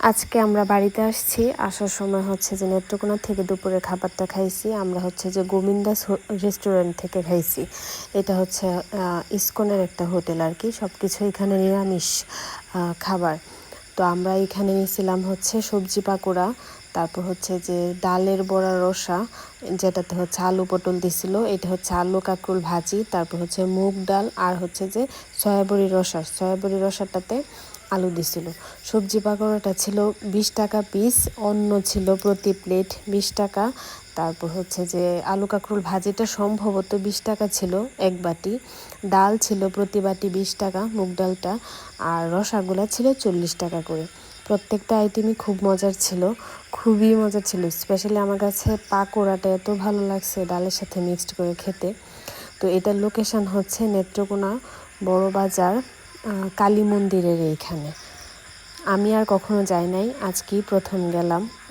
আজকে আমরা বাড়িতে আসছি। আসার সময় হচ্ছে যে নেত্রকোনা থেকে দুপুরের খাবারটা খাইছি। আমরা হচ্ছে যে গোবিন্দাস রেস্টুরেন্ট থেকে খাইছি। এটা হচ্ছে ইসকনের একটা হোটেল আর কি। সব কিছু এখানে নিরামিষ খাবার। তো আমরা এখানে নিয়েছিলাম হচ্ছে সবজি পাকোড়া, তারপর হচ্ছে যে ডালের বড়া রসা, যেটাতে হচ্ছে আলু পটল দিছিল, এটা হচ্ছে আলু কাঁকরোল ভাজি, তারপর হচ্ছে মুগ ডাল, আর হচ্ছে যে সয়াবড়ি রসাটাতে আলু দিছিল। সবজি পাকোড়াটা ছিল 20 টাকা পিস, অন্য ছিল প্রতি প্লেট 20 টাকা। তারপর হচ্ছে যে আলু কাঁকরোল ভাজিটা সম্ভবত 20 টাকা ছিল এক বাটি। ডাল ছিল প্রতি বাটি 20 টাকা, মুগ ডালটা। আর রসাগুলা ছিল 40 টাকা করে। প্রত্যেকটা আইটেমই খুব মজার ছিল, খুবই মজার ছিল। স্পেশালি আমার কাছে পাকোড়াটা এত ভালো লাগছে ডালের সাথে মিক্সড করে খেতে। তো এটার লোকেশন হচ্ছে নেত্রকোনা বড় বাজার, কালী মন্দিরের এইখানে। আমি আর কখনো যাই নাই, আজকেই প্রথম গেলাম।